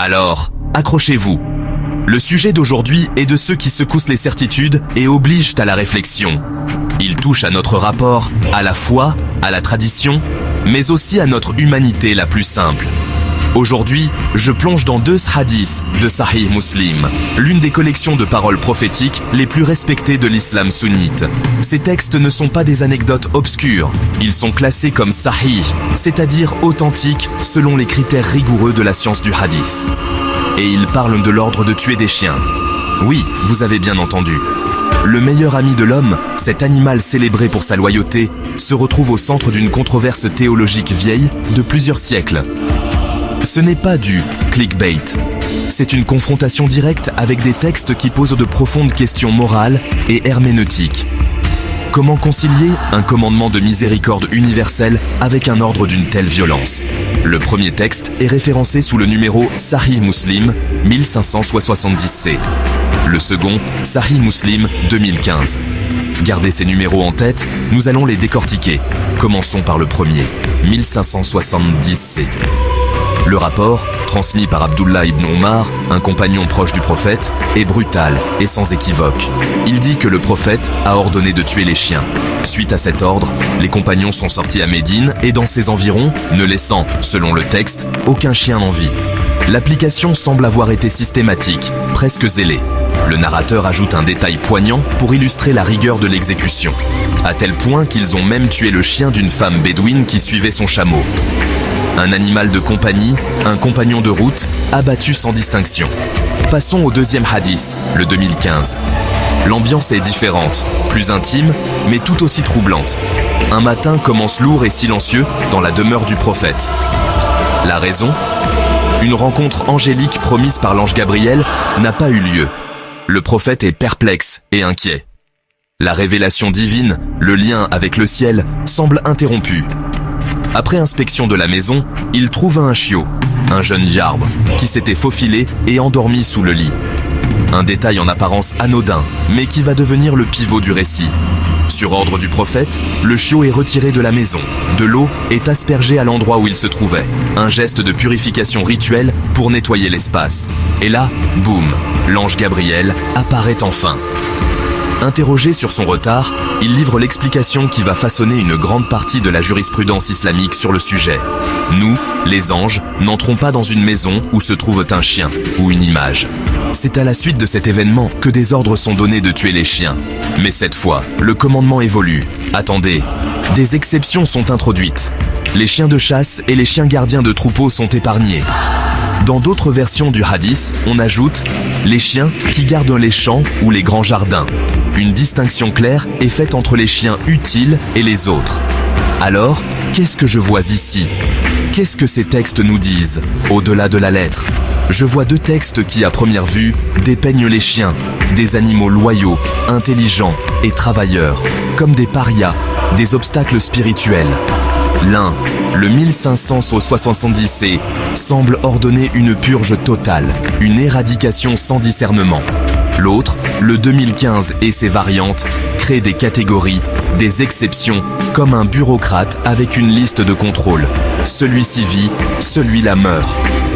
Alors, accrochez-vous. Le sujet d'aujourd'hui est de ceux qui secoussent les certitudes et obligent à la réflexion. Il touche à notre rapport, à la foi, à la tradition, mais aussi à notre humanité la plus simple. Aujourd'hui, je plonge dans 2 hadiths de Sahih Muslim, l'une des collections de paroles prophétiques les plus respectées de l'islam sunnite. Ces textes ne sont pas des anecdotes obscures, ils sont classés comme sahih, c'est-à-dire authentiques selon les critères rigoureux de la science du hadith. Et ils parlent de l'ordre de tuer des chiens. Oui, vous avez bien entendu. Le meilleur ami de l'homme, cet animal célébré pour sa loyauté, se retrouve au centre d'une controverse théologique vieille de plusieurs siècles. Ce n'est pas du clickbait. C'est une confrontation directe avec des textes qui posent de profondes questions morales et herméneutiques. Comment concilier un commandement de miséricorde universelle avec un ordre d'une telle violence? Le premier texte est référencé sous le numéro Sahih Muslim 1570C. Le second, Sahih Muslim 2015. Gardez ces numéros en tête, nous allons les décortiquer. Commençons par le premier, 1570C. Le rapport, transmis par Abdullah ibn Omar, un compagnon proche du prophète, est brutal et sans équivoque. Il dit que le prophète a ordonné de tuer les chiens. Suite à cet ordre, les compagnons sont sortis à Médine et dans ses environs, ne laissant, selon le texte, aucun chien en vie. L'application semble avoir été systématique, presque zélée. Le narrateur ajoute un détail poignant pour illustrer la rigueur de l'exécution, à tel point qu'ils ont même tué le chien d'une femme bédouine qui suivait son chameau. Un animal de compagnie, un compagnon de route, abattu sans distinction. Passons au deuxième hadith, le 2015. L'ambiance est différente, plus intime, mais tout aussi troublante. Un matin commence lourd et silencieux dans la demeure du prophète. La raison ? Une rencontre angélique promise par l'ange Gabriel n'a pas eu lieu. Le prophète est perplexe et inquiet. La révélation divine, le lien avec le ciel, semble interrompu. Après inspection de la maison, il trouve un chiot, un jeune yarb, qui s'était faufilé et endormi sous le lit. Un détail en apparence anodin, mais qui va devenir le pivot du récit. Sur ordre du prophète, le chiot est retiré de la maison. De l'eau est aspergée à l'endroit où il se trouvait. Un geste de purification rituelle pour nettoyer l'espace. Et là, boum, l'ange Gabriel apparaît enfin. Interrogé sur son retard, il livre l'explication qui va façonner une grande partie de la jurisprudence islamique sur le sujet. Nous, les anges, n'entrons pas dans une maison où se trouve un chien ou une image. C'est à la suite de cet événement que des ordres sont donnés de tuer les chiens. Mais cette fois, le commandement évolue. Attendez, des exceptions sont introduites. Les chiens de chasse et les chiens gardiens de troupeaux sont épargnés. Dans d'autres versions du hadith, on ajoute « les chiens qui gardent les champs ou les grands jardins ». Une distinction claire est faite entre les chiens utiles et les autres. Alors, qu'est-ce que je vois ici? Qu'est-ce que ces textes nous disent, au-delà de la lettre? Je vois 2 textes qui, à première vue, dépeignent les chiens, des animaux loyaux, intelligents et travailleurs, comme des parias, des obstacles spirituels. L'un, le 1570C, semble ordonner une purge totale, une éradication sans discernement. L'autre, le 2015 et ses variantes, crée des catégories, des exceptions, comme un bureaucrate avec une liste de contrôle. Celui-ci vit, celui-là meurt.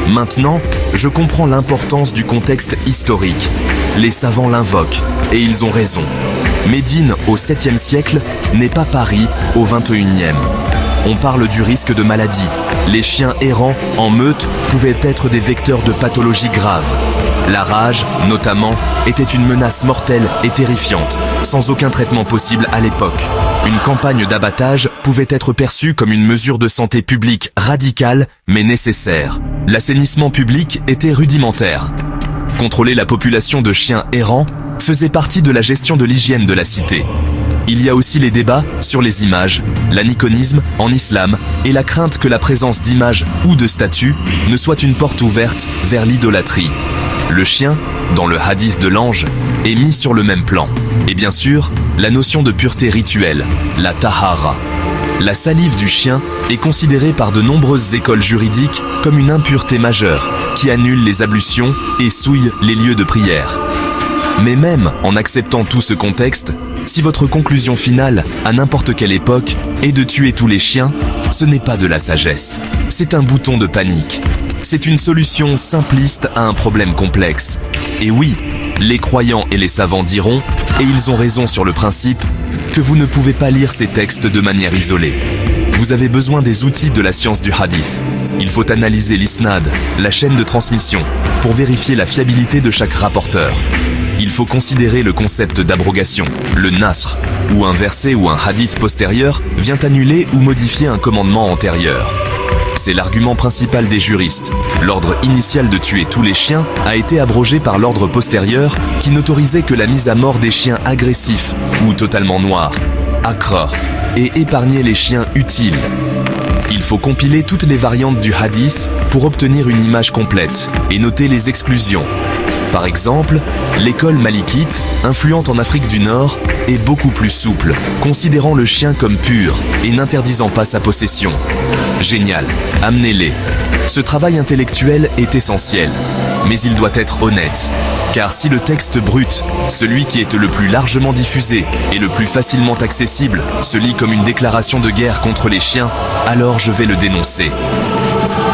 Maintenant, je comprends l'importance du contexte historique. Les savants l'invoquent, et ils ont raison. Médine, au 7e siècle, n'est pas Paris, au 21e. On parle du risque de maladie. Les chiens errants, en meute, pouvaient être des vecteurs de pathologies graves. La rage, notamment, était une menace mortelle et terrifiante, sans aucun traitement possible à l'époque. Une campagne d'abattage pouvait être perçue comme une mesure de santé publique radicale, mais nécessaire. L'assainissement public était rudimentaire. Contrôler la population de chiens errants faisait partie de la gestion de l'hygiène de la cité. Il y a aussi les débats sur les images, l'aniconisme en islam et la crainte que la présence d'images ou de statues ne soit une porte ouverte vers l'idolâtrie. Le chien, dans le hadith de l'ange, est mis sur le même plan. Et bien sûr, la notion de pureté rituelle, la tahara. La salive du chien est considérée par de nombreuses écoles juridiques comme une impureté majeure qui annule les ablutions et souille les lieux de prière. Mais même en acceptant tout ce contexte, si votre conclusion finale, à n'importe quelle époque, est de tuer tous les chiens, ce n'est pas de la sagesse. C'est un bouton de panique. C'est une solution simpliste à un problème complexe. Et oui, les croyants et les savants diront, et ils ont raison sur le principe, que vous ne pouvez pas lire ces textes de manière isolée. Vous avez besoin des outils de la science du hadith. Il faut analyser l'isnad, la chaîne de transmission, pour vérifier la fiabilité de chaque rapporteur. Il faut considérer le concept d'abrogation, le nasr, où un verset ou un hadith postérieur vient annuler ou modifier un commandement antérieur. C'est l'argument principal des juristes. L'ordre initial de tuer tous les chiens a été abrogé par l'ordre postérieur qui n'autorisait que la mise à mort des chiens agressifs ou totalement noirs, akrar, et épargnait les chiens utiles. Il faut compiler toutes les variantes du hadith pour obtenir une image complète et noter les exclusions. Par exemple, l'école malikite, influente en Afrique du Nord, est beaucoup plus souple, considérant le chien comme pur et n'interdisant pas sa possession. Génial, amenez-les. Ce travail intellectuel est essentiel, mais il doit être honnête. Car si le texte brut, celui qui est le plus largement diffusé et le plus facilement accessible, se lit comme une déclaration de guerre contre les chiens, alors je vais le dénoncer.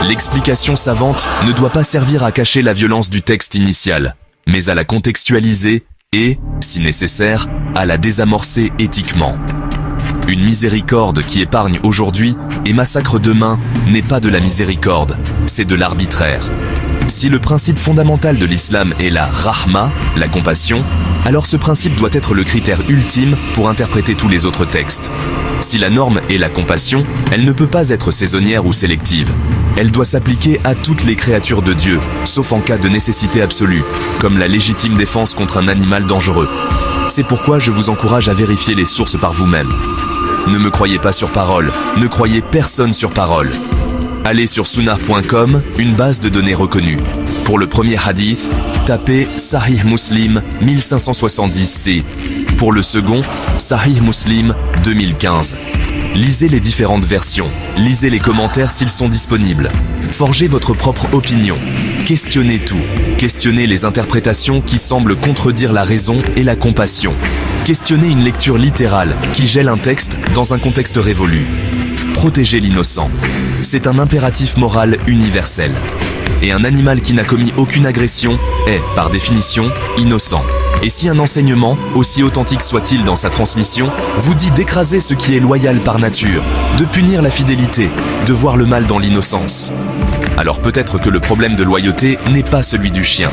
L'explication savante ne doit pas servir à cacher la violence du texte initial, mais à la contextualiser et, si nécessaire, à la désamorcer éthiquement. Une miséricorde qui épargne aujourd'hui et massacre demain n'est pas de la miséricorde, c'est de l'arbitraire. Si le principe fondamental de l'islam est la rahma, la compassion, alors ce principe doit être le critère ultime pour interpréter tous les autres textes. Si la norme est la compassion, elle ne peut pas être saisonnière ou sélective. Elle doit s'appliquer à toutes les créatures de Dieu, sauf en cas de nécessité absolue, comme la légitime défense contre un animal dangereux. C'est pourquoi je vous encourage à vérifier les sources par vous-même. Ne me croyez pas sur parole, ne croyez personne sur parole. Allez sur sunnah.com, une base de données reconnue. Pour le premier hadith, tapez Sahih Muslim 1570c. Pour le second, Sahih Muslim 2015. Lisez les différentes versions, lisez les commentaires s'ils sont disponibles. Forgez votre propre opinion. Questionnez tout. Questionnez les interprétations qui semblent contredire la raison et la compassion. Questionnez une lecture littérale qui gèle un texte dans un contexte révolu. Protégez l'innocent. C'est un impératif moral universel. Et un animal qui n'a commis aucune agression est, par définition, innocent. Et si un enseignement, aussi authentique soit-il dans sa transmission, vous dit d'écraser ce qui est loyal par nature, de punir la fidélité, de voir le mal dans l'innocence, alors peut-être que le problème de loyauté n'est pas celui du chien.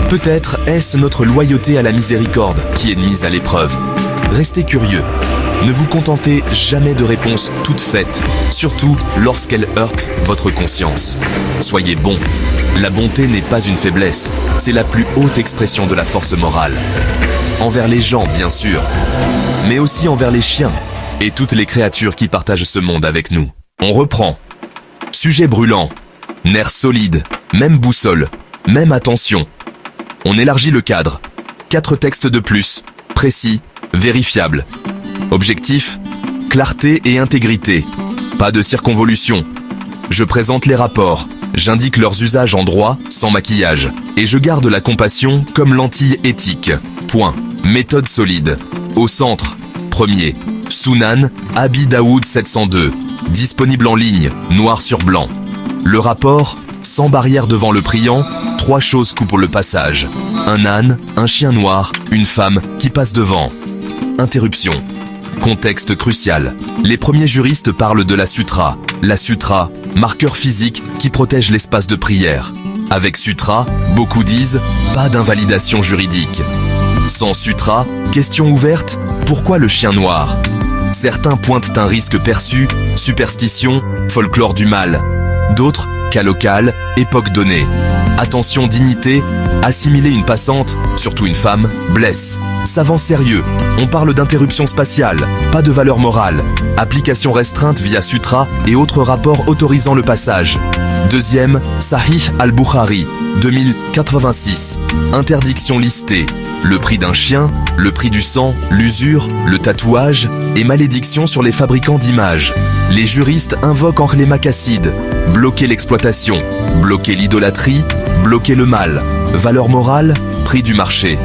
Peut-être est-ce notre loyauté à la miséricorde qui est mise à l'épreuve. Restez curieux. Ne vous contentez jamais de réponses toutes faites, surtout lorsqu'elles heurtent votre conscience. Soyez bon. La bonté n'est pas une faiblesse, c'est la plus haute expression de la force morale. Envers les gens, bien sûr, mais aussi envers les chiens et toutes les créatures qui partagent ce monde avec nous. On reprend. Sujet brûlant, nerfs solides, même boussole, même attention. On élargit le cadre. 4 textes de plus, précis, vérifiables. Objectif, clarté et intégrité. Pas de circonvolution. Je présente les rapports, j'indique leurs usages en droit, sans maquillage. Et je garde la compassion comme lentille éthique. Point. Méthode solide. Au centre. Premier. Sunan, Abi Daoud 702. Disponible en ligne, noir sur blanc. Le rapport, sans barrière devant le priant, 3 choses coupent le passage. Un âne, un chien noir, une femme qui passe devant. Interruption. Contexte crucial. Les premiers juristes parlent de la sutra. La sutra, marqueur physique qui protège l'espace de prière. Avec sutra, beaucoup disent pas d'invalidation juridique. Sans sutra, question ouverte, pourquoi le chien noir? Certains pointent un risque perçu, superstition, folklore du mal. D'autres, cas local, époque donnée. Attention dignité, assimiler une passante, surtout une femme, blesse. Savant sérieux, on parle d'interruption spatiale, pas de valeur morale. Application restreinte via sutra et autres rapports autorisant le passage. Deuxième, Sahih al-Bukhari, 2086. Interdiction listée. Le prix d'un chien, le prix du sang, l'usure, le tatouage et malédiction sur les fabricants d'images. Les juristes invoquent en les macassides. Bloquer l'exploitation, bloquer l'idolâtrie, bloquer le mal. Valeur morale, prix du marché.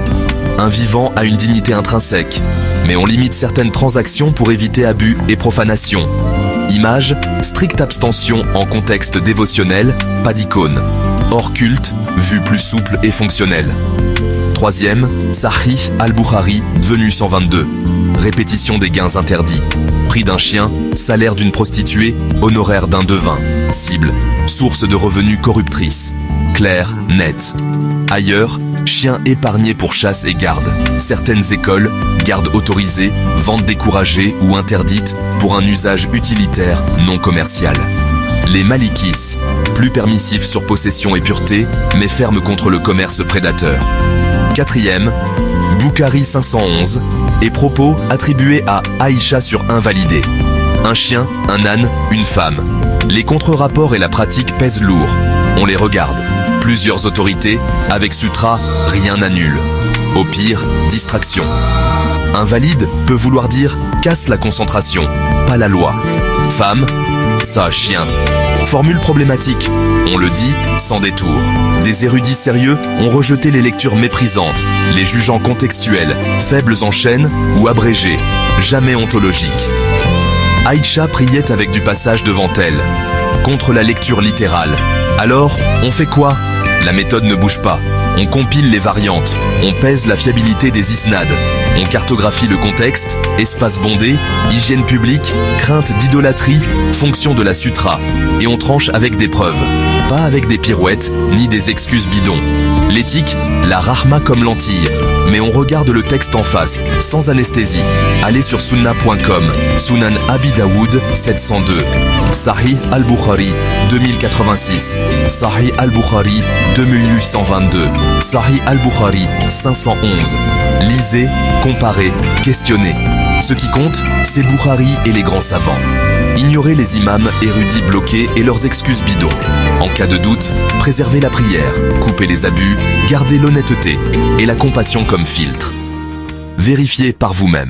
Un vivant a une dignité intrinsèque, mais on limite certaines transactions pour éviter abus et profanation. Image, Stricte abstention en contexte dévotionnel, pas d'icône. Hors culte, vue plus souple et fonctionnelle. Troisième, Sahih al-Bukhari, devenu 122. Répétition des gains interdits. Prix d'un chien, salaire d'une prostituée, honoraire d'un devin. Cible, source de revenus corruptrice. Clair, net. Ailleurs, chien épargné pour chasse et garde. Certaines écoles, garde autorisée, vente découragée ou interdite pour un usage utilitaire non commercial. Les malikis, plus permissifs sur possession et pureté, mais fermes contre le commerce prédateur. Quatrième, Bukhari 511, et propos attribués à Aïcha sur invalidé. Un chien, un âne, une femme. Les contre-rapports et la pratique pèsent lourd. On les regarde. Plusieurs autorités, avec sutra, rien n'annule. Au pire, distraction. Invalide peut vouloir dire casse la concentration, pas la loi. Femme, ça chien. Formule problématique, on le dit sans détour. Des érudits sérieux ont rejeté les lectures méprisantes, les jugeant contextuelles, faibles en chaîne ou abrégées, jamais ontologiques. Aïcha priait avec du passage devant elle, contre la lecture littérale. Alors, on fait quoi? La méthode ne bouge pas. On compile les variantes, on pèse la fiabilité des isnades, on cartographie le contexte, espace bondé, hygiène publique, crainte d'idolâtrie, fonction de la sutra, et on tranche avec des preuves, pas avec des pirouettes ni des excuses bidons. L'éthique, la rahma comme lentille, mais on regarde le texte en face, sans anesthésie. Allez sur sunna.com, Sunan Abi Daoud 702, Sahih al-Bukhari 2086, Sahih al-Bukhari 2822, Sahih al-Bukhari 511. Lisez, comparez, questionnez. Ce qui compte, c'est Bukhari et les grands savants. Ignorez les imams érudits bloqués et leurs excuses bidons. En cas de doute, préservez la prière, coupez les abus, gardez l'honnêteté et la compassion comme filtre. Vérifiez par vous-même.